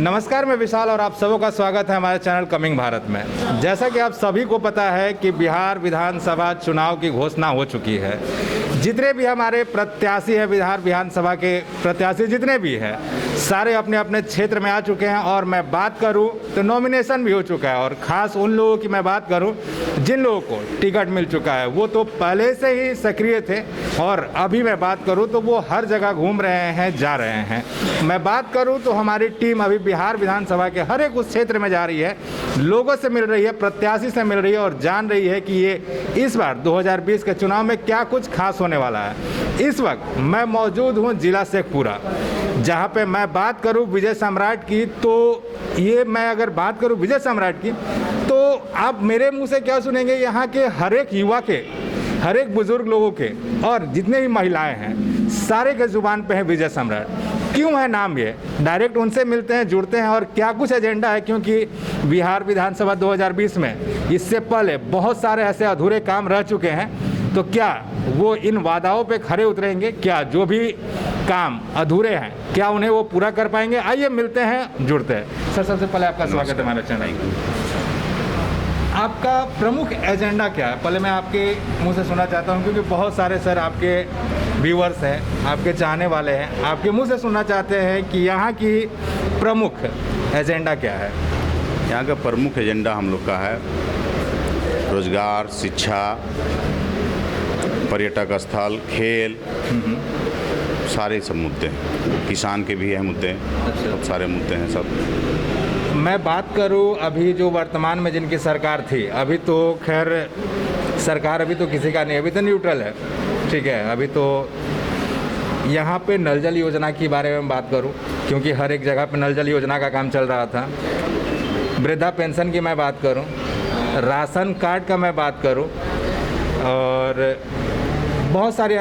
नमस्कार, मैं विशाल और आप सबों का स्वागत है हमारे चैनल कमिंग भारत में। जैसा कि आप सभी को पता है कि बिहार विधानसभा चुनाव की घोषणा हो चुकी है। जितने भी हमारे प्रत्याशी हैं, बिहार विधानसभा के प्रत्याशी जितने भी हैं, सारे अपने अपने क्षेत्र में आ चुके हैं। और मैं बात करूं तो नॉमिनेशन भी हो चुका है। और ख़ास उन लोगों की मैं बात करूं जिन लोगों को टिकट मिल चुका है, वो तो पहले से ही सक्रिय थे। और अभी मैं बात करूं तो वो हर जगह घूम रहे हैं, जा रहे हैं। मैं बात करूं तो हमारी टीम अभी बिहार विधानसभा के हर एक उस क्षेत्र में जा रही है, लोगों से मिल रही है, प्रत्याशी से मिल रही है और जान रही है कि ये इस बार 2020 के चुनाव में क्या कुछ खास होने वाला है। इस वक्त मैं मौजूद हूँ जिला शेखपुरा, जहाँ पे मैं बात करूँ विजय सम्राट की, तो ये मैं अगर बात करूँ विजय सम्राट की तो आप मेरे मुंह से क्या सुनेंगे, यहाँ के हर एक युवा के, हर एक बुजुर्ग लोगों के और जितने भी महिलाएं हैं, सारे के जुबान पे है विजय सम्राट। क्यों है नाम ये? डायरेक्ट उनसे मिलते हैं, जुड़ते हैं और क्या कुछ एजेंडा है, क्योंकि बिहार विधानसभा 2020 में इससे पहले बहुत सारे ऐसे अधूरे काम रह चुके हैं। तो क्या वो इन वादाओं पे खरे उतरेंगे? क्या जो भी काम अधूरे हैं, क्या उन्हें वो पूरा कर पाएंगे? आइए मिलते हैं, जुड़ते हैं। सर, सबसे पहले आपका स्वागत है हमारे चैनल। आपका प्रमुख एजेंडा क्या है? पहले मैं आपके मुंह से सुनना चाहता हूं, क्योंकि बहुत सारे सर आपके व्यूअर्स हैं, आपके चाहने वाले हैं, आपके मुंह से सुनना चाहते हैं कि यहाँ की प्रमुख एजेंडा क्या है। यहाँ का प्रमुख एजेंडा हम लोग का है रोजगार, शिक्षा, पर्यटक स्थल, खेल, सारे सब मुद्दे हैं। किसान के भी हैं मुद्दे, सब सारे मुद्दे हैं सब। मैं बात करूं अभी जो वर्तमान में जिनकी सरकार थी, अभी तो खैर सरकार अभी तो किसी का नहीं, अभी तो न्यूट्रल है, ठीक है। अभी तो यहाँ पे नल जल योजना के बारे में बात करूं, क्योंकि हर एक जगह पे नल जल योजना का काम चल रहा था। वृद्धा पेंशन की मैं बात करूं, राशन कार्ड का मैं बात करूं, और बहुत सारी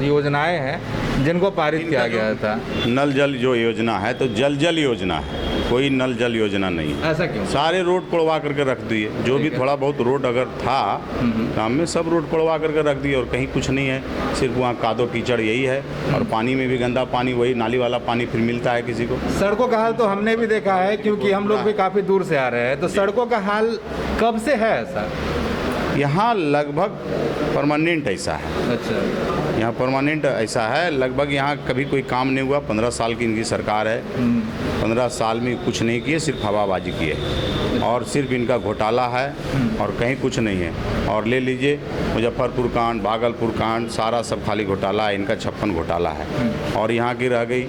योजनाएं हैं जिनको पारित किया गया था। नल जल जो योजना है तो जल योजना है, कोई नल जल योजना नहीं है। ऐसा क्यों? सारे रोड कोड़वा करके रख दिए, जो भी थोड़ा बहुत रोड अगर था काम में, सब रोड कोड़वा करके रख दिए और कहीं कुछ नहीं है। सिर्फ वहाँ कादो कीचड़ यही है, और पानी में भी गंदा पानी, वही नाली वाला पानी फिर मिलता है किसी को। सड़कों का हाल तो हमने भी देखा है, क्योंकि हम लोग भी काफ़ी दूर से आ रहे हैं। तो सड़कों का हाल कब से है ऐसा? यहाँ लगभग परमानेंट ऐसा है। अच्छा, यहाँ परमानेंट ऐसा है, लगभग यहाँ कभी कोई काम नहीं हुआ। 15 साल की इनकी सरकार है, 15 साल में कुछ नहीं किए, सिर्फ हवाबाजी की है और सिर्फ इनका घोटाला है और कहीं कुछ नहीं है। और ले लीजिए मुजफ्फरपुर कांड, भागलपुर कांड, सारा सब खाली घोटाला है इनका, 56 घोटाला है। और यहाँ की रह गई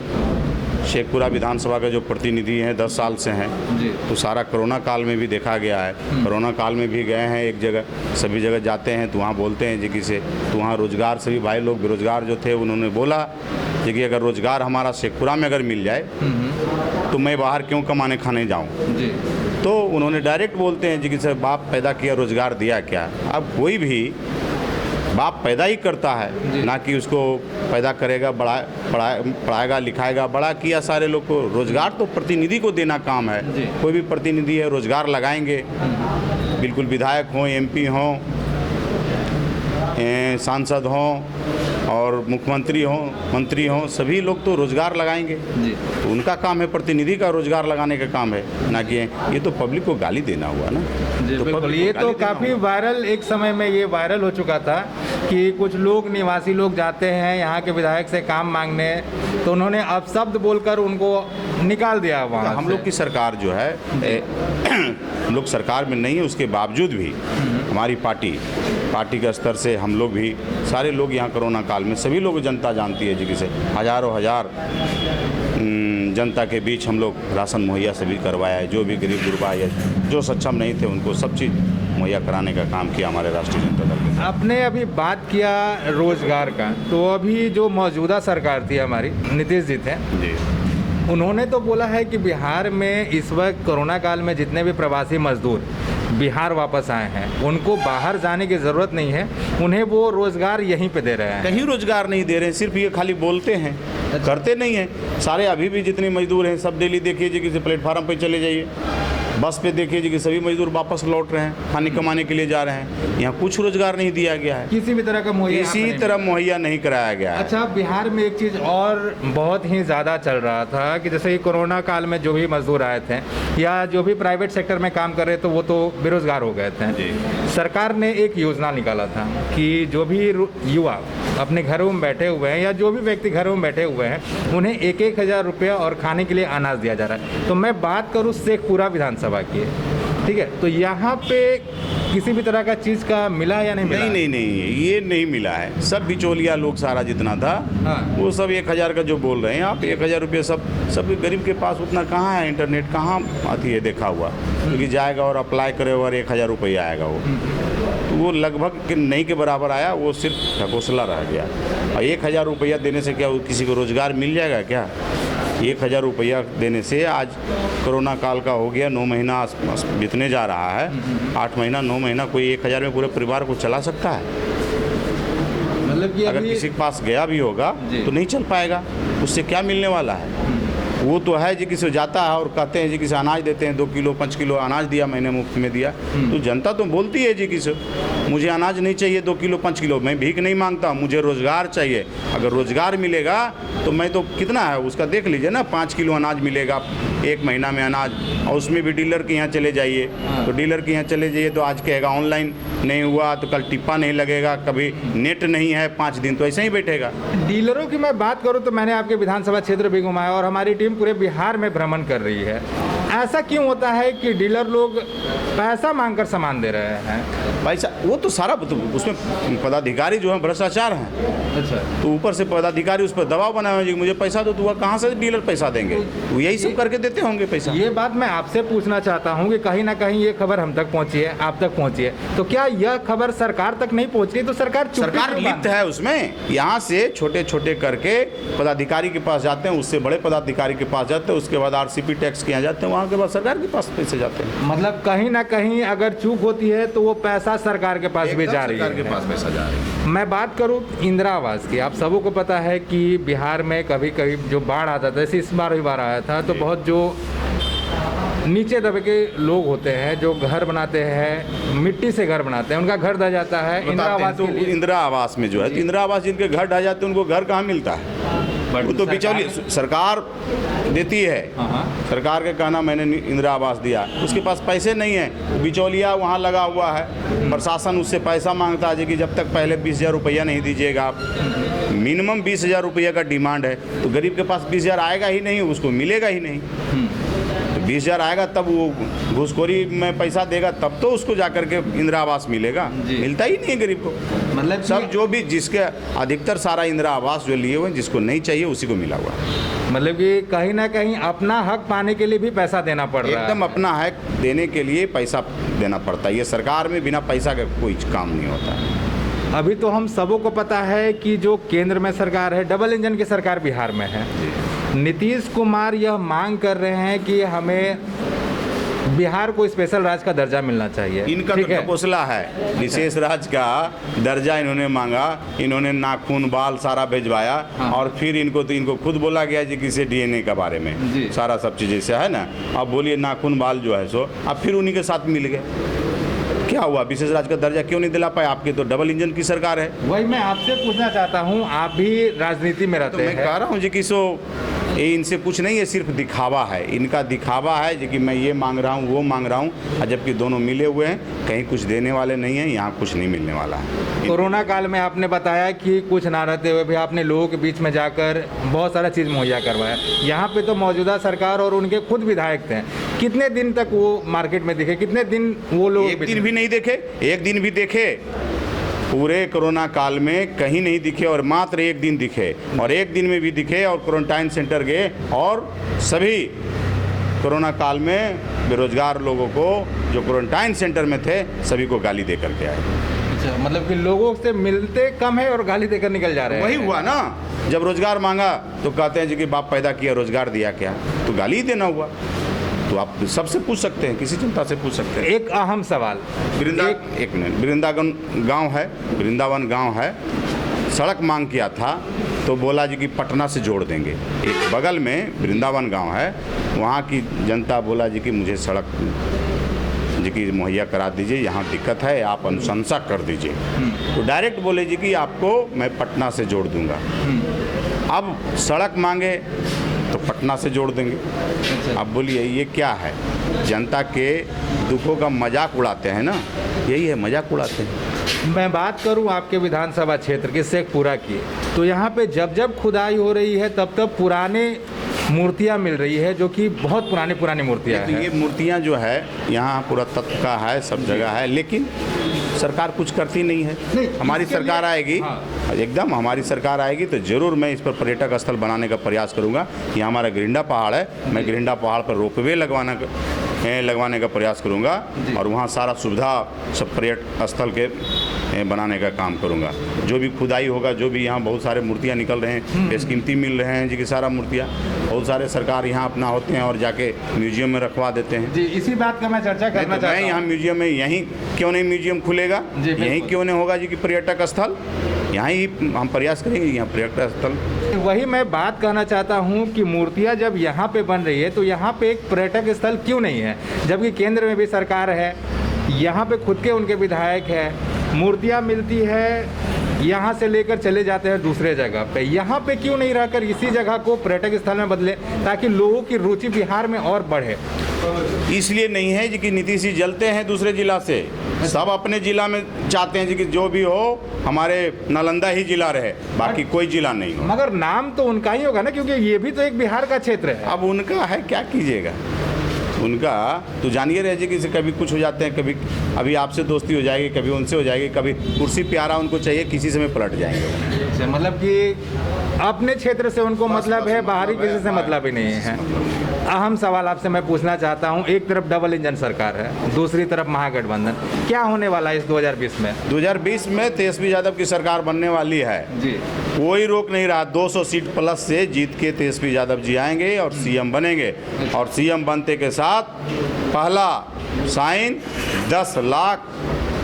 शेखपुरा विधानसभा का जो प्रतिनिधि हैं 10 साल से हैं, तो सारा कोरोना काल में भी देखा गया है। कोरोना काल में भी गए हैं एक जगह, सभी जगह जाते हैं तो वहाँ बोलते हैं जी किसे, तो वहाँ रोजगार सभी भाई लोग बेरोजगार जो थे उन्होंने बोला जी कि अगर रोजगार हमारा शेखपुरा में अगर मिल जाए तो मैं बाहर क्यों कमाने खाने जाऊँ। तो उन्होंने डायरेक्ट बोलते हैं जी कि सर बाप पैदा किया, रोजगार दिया क्या? अब कोई भी बाप पैदा ही करता है, ना कि उसको पैदा करेगा, पढ़ाएगा, लिखाएगा। बड़ा किया सारे लोग को, रोजगार तो प्रतिनिधि को देना काम है। कोई भी प्रतिनिधि है रोजगार लगाएंगे, बिल्कुल विधायक हों, एमपी हों, सांसद हों और मुख्यमंत्री हों, मंत्री हों, सभी लोग तो रोजगार लगाएंगे। तो उनका काम है, प्रतिनिधि का रोजगार लगाने का काम है, ना कि ये तो पब्लिक को गाली देना हुआ ना। तो बिल्कुल, ये तो काफ़ी वायरल, एक समय में ये वायरल हो चुका था कि कुछ लोग, निवासी लोग जाते हैं यहाँ के विधायक से काम मांगने, तो उन्होंने अपशब्द बोलकर उनको निकाल दिया वहाँ। हम लोग की सरकार जो है, हम लोग सरकार में नहीं है, उसके बावजूद भी हमारी पार्टी के स्तर से हम लोग भी, सारे लोग यहाँ कोरोना काल में सभी लोग, जनता जानती है जी किसे, हजारों हजार जनता के बीच हम लोग राशन मुहैया सभी करवाया है। जो भी गरीब गुरबा या जो सक्षम नहीं थे उनको सब चीज़ मुहैया कराने का काम किया हमारे राष्ट्रीय जनता दल के। आपने अभी बात किया रोजगार का, तो अभी जो मौजूदा सरकार थी हमारी, नीतीश जी थे जी, उन्होंने तो बोला है कि बिहार में इस वक्त कोरोना काल में जितने भी प्रवासी मजदूर बिहार वापस आए हैं, उनको बाहर जाने की ज़रूरत नहीं है, उन्हें वो रोज़गार यहीं पे दे रहे हैं। कहीं रोज़गार नहीं दे रहे हैं, सिर्फ ये खाली बोलते हैं, करते नहीं हैं। सारे अभी भी जितने मजदूर हैं सब डेली देखिए जी किसी प्लेटफार्म पे चले जाइए, बस पे देखिए जी कि सभी मजदूर वापस लौट रहे हैं, खाने कमाने के लिए जा रहे हैं। यहाँ कुछ रोजगार नहीं दिया गया है, किसी भी तरह का मुहैया किसी तरह मुहैया नहीं कराया गया है। अच्छा, बिहार में एक चीज़ और बहुत ही ज़्यादा चल रहा था कि जैसे कि कोरोना काल में जो भी मजदूर आए थे या जो भी प्राइवेट सेक्टर में काम कर रहे थे वो तो बेरोजगार हो गए थे। सरकार ने एक योजना निकाला था कि जो भी युवा अपने घरों में बैठे हुए हैं या जो भी व्यक्ति घरों में बैठे हुए हैं उन्हें 1,000 रुपया और खाने के लिए अनाज दिया जा रहा है। तो मैं बात करूँ शेखपुरा विधानसभा की, ठीक है, तो यहाँ पे किसी भी तरह का चीज़ का मिला या नहीं मिला? नहीं, ये नहीं मिला है। सब बिचौलिया लोग सारा जितना था, हाँ। वो सब 1,000 का जो बोल रहे हैं आप, 1,000 रुपये सब गरीब के पास उतना कहाँ है, इंटरनेट कहाँ आती है देखा हुआ, क्योंकि जाएगा और अप्लाई करे और 1,000 रुपया आएगा वो, तो वो लगभग नहीं के बराबर आया, वो सिर्फ ढकोसला रह गया। और 1,000 रुपया देने से क्या किसी को रोज़गार मिल जाएगा क्या? 1,000 रुपया देने से आज कोरोना काल का हो गया, 9 महीना बीतने जा रहा है, 8 महीना 9 महीना, कोई 1,000 में पूरे परिवार को चला सकता है? मतलब कि अगर किसी के पास गया भी होगा तो नहीं चल पाएगा, उससे क्या मिलने वाला है? वो तो है जी किसी जाता है और कहते हैं जी किसी अनाज देते हैं, 2 किलो 5 किलो अनाज दिया, मैंने मुफ्त में दिया, तो जनता तो बोलती है जी किसी मुझे अनाज नहीं चाहिए 2 किलो 5 किलो, मैं भीख नहीं मांगता, मुझे रोज़गार चाहिए। अगर रोज़गार मिलेगा तो मैं तो कितना है उसका देख लीजिए ना, 5 किलो अनाज मिलेगा 1 महीना में अनाज, और उसमें भी डीलर के यहाँ चले जाइए, तो डीलर के यहाँ चले जाइए तो आज कहेगा ऑनलाइन नहीं हुआ, तो कल टिप्पा नहीं लगेगा, कभी नेट नहीं है 5 दिन तो ऐसे ही बैठेगा। डीलरों की मैं बात करूं तो मैंने आपके विधानसभा क्षेत्र भी घुमाया और हमारी टीम पूरे बिहार में भ्रमण कर रही है। ऐसा क्यों होता है कि डीलर लोग पैसा मांगकर सामान दे रहे हैं? पैसा वो तो सारा उसमें पदाधिकारी जो है भ्रष्टाचार हैं। अच्छा, तो ऊपर से पदाधिकारी उस पर दबाव बनाए हुए मुझे पैसा दो, तो वह कहाँ से डीलर पैसा देंगे? वो यही सब करके देते होंगे पैसा। ये बात मैं आपसे पूछना चाहता हूँ कि कहीं ना कहीं ये खबर हम तक पहुँची है, आप तक पहुँची है, तो क्या यह खबर सरकार तक नहीं पहुँच रही? तो सरकार लिप्त है उसमें। यहाँ से छोटे छोटे करके पदाधिकारी के पास जाते हैं, उससे बड़े पदाधिकारी के पास जाते हैं, उसके बाद RCP टैक्स के यहाँ जाते हैं, वहाँ के बाद सरकार के पास पैसे जाते हैं। मतलब कहीं ना कहीं अगर चूक होती है तो वो पैसा सरकार के पास भी जा रही है, सरकार के पास पैसा जा रही है। मैं बात करूं इंदिरा आवास की, आप सबों को पता है कि बिहार में कभी कभी जो बाढ़ आता था, जैसे इस बार भी बाढ़ आया था, तो बहुत जो नीचे दबे के लोग होते हैं जो घर बनाते हैं, मिट्टी से घर बनाते हैं, उनका घर ढह जाता है। इंदिरा आवास तो इंदिरा आवास में जो है, इंदिरा आवास जिनके घर ढह जाते हैं उनको घर कहाँ मिलता है? वो तो बिचौली सरकार देती है। सरकार के कहना मैंने इंदिरा आवास दिया, उसके पास पैसे नहीं है, बिचौलिया वहाँ लगा हुआ है, प्रशासन उससे पैसा मांगता है कि जब तक पहले 20,000 रुपया नहीं दीजिएगा आप, मिनिमम 20,000 रुपया का डिमांड है, तो गरीब के पास 20,000 आएगा ही नहीं, उसको मिलेगा ही नहीं। 20,000 आएगा तब वो घूसखोरी में पैसा देगा, तब तो उसको जाकर के इंदिरा आवास मिलेगा, मिलता ही नहीं है गरीब को। मतलब सब जो भी जिसके अधिकतर सारा इंदिरा आवास जो लिए हुए, जिसको नहीं चाहिए उसी को मिला हुआ। मतलब कि कहीं ना कहीं अपना हक पाने के लिए भी पैसा देना पड़ रहा है। एकदम अपना हक देने के लिए पैसा देना पड़ता है। ये सरकार में बिना पैसा का कोई काम नहीं होता है। अभी तो हम सबों को पता है कि जो केंद्र में सरकार है, डबल इंजन की सरकार बिहार में है। नीतीश कुमार यह मांग कर रहे हैं कि हमें बिहार को स्पेशल राज्य का दर्जा मिलना चाहिए। इनका तो ढकोसला है, विशेष राज्य का दर्जा इन्होंने मांगा, इन्होंने नाखून बाल सारा भिजवाया। हाँ। और फिर इनको खुद बोला गया जी किसी DNA के बारे में सारा सब चीज़ से है ना। अब बोलिए नाखून बाल जो है सो अब फिर उन्हीं के साथ मिल गए, क्या हुआ? विशेष राज्य का दर्जा क्यों नहीं दिला पाए? आपकी तो डबल इंजन की सरकार है। वही मैं आपसे पूछना चाहता हूँ, आप भी राजनीति में रहते हैं। मैं कह रहा हूँ जी कि ये इनसे कुछ नहीं है, सिर्फ दिखावा है। इनका दिखावा है जी कि मैं ये मांग रहा हूँ वो मांग रहा हूँ, जबकि दोनों मिले हुए हैं, कहीं कुछ देने वाले नहीं हैं, यहाँ कुछ नहीं मिलने वाला है। कोरोना काल में आपने बताया कि कुछ ना रहते हुए भी आपने लोगों के बीच में जाकर बहुत सारा चीज़ मुहैया करवाया। यहाँ पे तो मौजूदा सरकार और उनके खुद विधायक थे, कितने दिन तक वो मार्केट में दिखे? कितने दिन वो लोग? एक दिन भी नहीं देखे, एक दिन भी देखे पूरे कोरोना काल में कहीं नहीं दिखे, और मात्र एक दिन दिखे, और एक दिन में भी दिखे और क्वारंटाइन सेंटर गए, और सभी कोरोना काल में बेरोजगार लोगों को जो क्वारंटाइन सेंटर में थे सभी को गाली दे करके आए। अच्छा, मतलब कि लोगों से मिलते कम है और गाली देकर निकल जा रहे हैं। वही हुआ ना, जब रोजगार मांगा तो कहते हैं जी कि बाप पैदा किया, रोजगार दिया क्या? तो गाली ही देना हुआ। तो आप सबसे पूछ सकते हैं, किसी जनता से पूछ सकते हैं। एक अहम सवाल, एक मिनट, वृंदावन गांव है, वृंदावन गांव है, सड़क मांग किया था, तो बोला जी कि पटना से जोड़ देंगे। एक बगल में वृंदावन गांव है, वहाँ की जनता बोला जी कि मुझे सड़क जी कि मुहैया करा दीजिए, यहाँ दिक्कत है, आप अनुशंसा कर दीजिए। तो डायरेक्ट बोले जी कि आपको मैं पटना से जोड़ दूंगा। अब सड़क मांगे तो पटना से जोड़ देंगे। अब बोलिए ये क्या है? जनता के दुखों का मजाक उड़ाते हैं ना, यही है, मजाक उड़ाते हैं। मैं बात करूं आपके विधानसभा क्षेत्र की, शेखपुरा की, तो यहाँ पे जब जब खुदाई हो रही है तब तब पुराने मूर्तियाँ मिल रही है, जो कि बहुत पुरानी मूर्तियाँ तो हैं। ये मूर्तियाँ जो है यहाँ पुरातत्व का है, सब जगह है, लेकिन सरकार कुछ करती नहीं है। हमारी सरकार आएगी, एकदम हमारी सरकार आएगी तो ज़रूर मैं इस पर पर्यटक स्थल बनाने का प्रयास करूँगा। ये हमारा गिरिंडा पहाड़ है, मैं गिरिंडा पहाड़ पर रोपवे लगवाने का प्रयास करूँगा और वहाँ सारा सुविधा सब पर्यटक स्थल के बनाने का काम करूँगा। जो भी खुदाई होगा, जो भी यहाँ बहुत सारे मूर्तियाँ निकल रहे हैं, बेशकीमती मिल रहे हैं जी कि सारा मूर्तियाँ, बहुत सारे सरकार यहाँ अपना होते हैं और जाके म्यूजियम में रखवा देते हैं। जी, इसी बात का मैं चर्चा करना चाहता हूँ। यहाँ म्यूजियम में, यहीं क्यों नहीं म्यूजियम खुलेगा, यहीं क्यों नहीं होगा जी कि पर्यटक स्थल, यहाँ ही हम प्रयास करेंगे, यहाँ पर्यटक स्थल। वही मैं बात कहना चाहता हूँ कि मूर्तियाँ जब यहाँ पे बन रही है तो यहाँ पे एक पर्यटक स्थल क्यों नहीं है, जबकि केंद्र में भी सरकार है, यहाँ पे खुद के उनके विधायक है, मूर्तियाँ मिलती है, यहाँ से लेकर चले जाते हैं दूसरे जगह पे। यहाँ पे क्यों नहीं रहकर इसी जगह को पर्यटक स्थल में बदले, ताकि लोगों की रुचि बिहार में और बढ़े? इसलिए नहीं है जी कि नीतीश जी जलते हैं दूसरे जिला से, सब अपने जिला में चाहते हैं जी कि जो भी हो हमारे नालंदा ही जिला रहे, बाकी कोई जिला नहीं हो। मगर नाम तो उनका ही होगा ना, क्योंकि ये भी तो एक बिहार का क्षेत्र है। अब उनका है, क्या कीजिएगा, उनका तो जानिए रहे जी कि कभी कुछ हो जाते हैं, कभी अभी आपसे दोस्ती हो जाएगी, कभी उनसे हो जाएगी, कभी कुर्सी प्यारा उनको चाहिए, किसी समय पलट जाएंगे। मतलब कि अपने क्षेत्र से उनको मतलब है, बाहरी किसी से मतलब ही नहीं है। अहम सवाल आपसे मैं पूछना चाहता हूं, एक तरफ डबल इंजन सरकार है, दूसरी तरफ महागठबंधन, क्या होने वाला है इस 2020 में? 2020 में तेजस्वी यादव की सरकार बनने वाली है जी, कोई रोक नहीं रहा। 200 सीट प्लस से जीत के तेजस्वी यादव जी आएंगे और सीएम बनेंगे, और सीएम बनते के साथ पहला साइन 10 लाख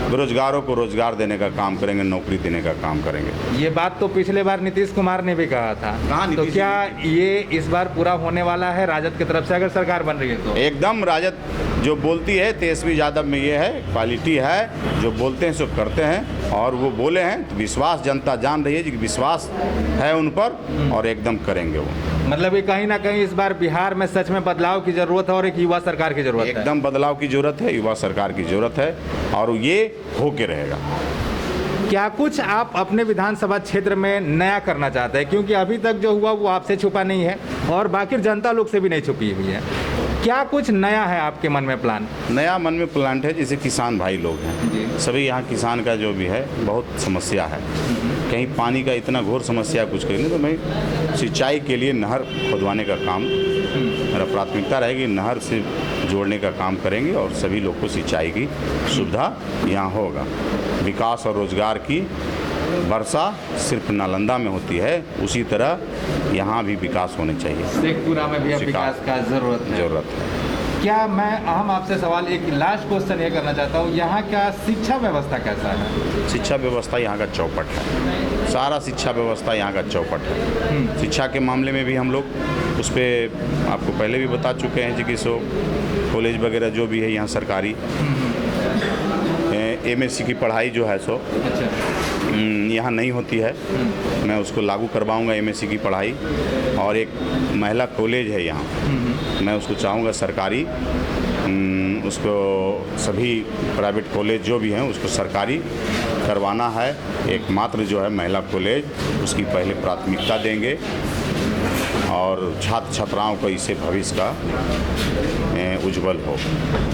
बेरोजगारों को रोजगार देने का काम करेंगे, नौकरी देने का काम करेंगे। ये बात तो पिछले बार नीतीश कुमार ने भी कहा था। तो क्या ये इस बार पूरा होने वाला है राजद की तरफ से, अगर सरकार बन रही है तो? एकदम राजद जो बोलती है, तेजस्वी यादव में ये है, क्वालिटी है, जो बोलते हैं सो करते हैं, और वो बोले हैं तो विश्वास जनता जान रही है कि विश्वास है उन पर, और एकदम करेंगे वो। मतलब ये कहीं ना कहीं इस बार बिहार में सच में बदलाव की जरूरत है और एक युवा सरकार की जरूरत है। एकदम बदलाव की जरूरत है, युवा सरकार की जरूरत है, और ये होके रहेगा। क्या कुछ आप अपने विधानसभा क्षेत्र में नया करना चाहते हैं? क्योंकि अभी तक जो हुआ वो आपसे छुपा नहीं है और बाकी जनता लोग से भी नहीं छुपी हुई है। क्या कुछ नया है आपके मन में प्लान? नया मन में प्लान है, जैसे किसान भाई लोग हैं, सभी यहाँ किसान का जो भी है बहुत समस्या है, कहीं पानी का इतना घोर समस्या कुछ करेंगे तो मैं सिंचाई के लिए नहर खुदवाने का काम मेरा प्राथमिकता रहेगी, नहर से जोड़ने का काम करेंगे और सभी लोग को सिंचाई की सुविधा यहाँ होगा। विकास और रोजगार की वर्षा सिर्फ नालंदा में होती है, उसी तरह यहाँ भी विकास होने चाहिए। शेखपुरा में भी अब विकास का जरूरत है। क्या मैं अहम आपसे सवाल एक लास्ट क्वेश्चन ये करना चाहता हूँ, यहाँ क्या शिक्षा व्यवस्था कैसा है? शिक्षा व्यवस्था यहाँ का चौपट है, सारा शिक्षा व्यवस्था यहाँ का चौपट है। शिक्षा के मामले में भी हम लोग उस पर आपको पहले भी बता चुके हैं जी कि सो कॉलेज वगैरह जो भी है यहाँ सरकारी, एमएससी की पढ़ाई जो है सो यहाँ नहीं होती है, मैं उसको लागू करवाऊँगा एमएससी की पढ़ाई। और एक महिला कॉलेज है यहाँ, मैं उसको चाहूँगा सरकारी, उसको सभी प्राइवेट कॉलेज जो भी हैं उसको सरकारी करवाना है। एकमात्र जो है महिला कॉलेज, उसकी पहले प्राथमिकता देंगे और छात्र छात्राओं को इससे भविष्य का उज्जवल हो,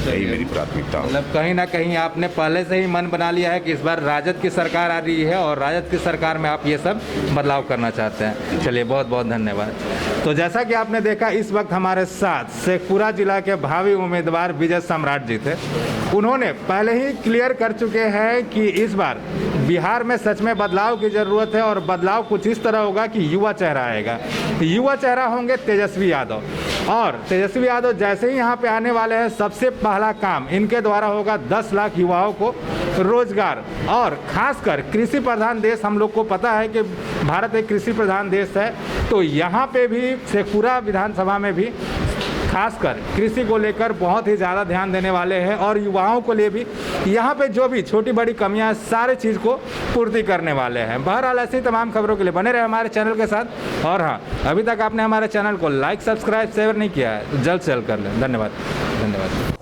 यही मेरी प्राथमिकता हो। मतलब कहीं ना कहीं आपने पहले से ही मन बना लिया है कि इस बार राजद की सरकार आ रही है और राजद की सरकार में आप ये सब बदलाव करना चाहते हैं। चलिए, बहुत बहुत धन्यवाद। तो जैसा कि आपने देखा, इस वक्त हमारे साथ शेखपुरा जिला के भावी उम्मीदवार विजय सम्राट जी थे। उन्होंने पहले ही क्लियर कर चुके हैं कि इस बार बिहार में सच में बदलाव की ज़रूरत है और बदलाव कुछ इस तरह होगा कि युवा चेहरा आएगा। युवा चेहरा होंगे तेजस्वी यादव, और तेजस्वी यादव जैसे ही यहाँ पे आने वाले हैं, सबसे पहला काम इनके द्वारा होगा 10 लाख युवाओं को रोजगार और खासकर कृषि प्रधान देश, हम लोग को पता है कि भारत एक कृषि प्रधान देश है, तो यहाँ पे भी शेखपुरा विधानसभा में भी खासकर कृषि को लेकर बहुत ही ज़्यादा ध्यान देने वाले हैं और युवाओं को लिए भी यहाँ पे जो भी छोटी बड़ी कमियां सारे चीज़ को पूर्ति करने वाले हैं। बहरहाल ऐसी तमाम खबरों के लिए बने रहे हमारे चैनल के साथ। और हाँ, अभी तक आपने हमारे चैनल को लाइक, सब्सक्राइब, शेयर नहीं किया है तो जल्द से जल्द कर लें। धन्यवाद।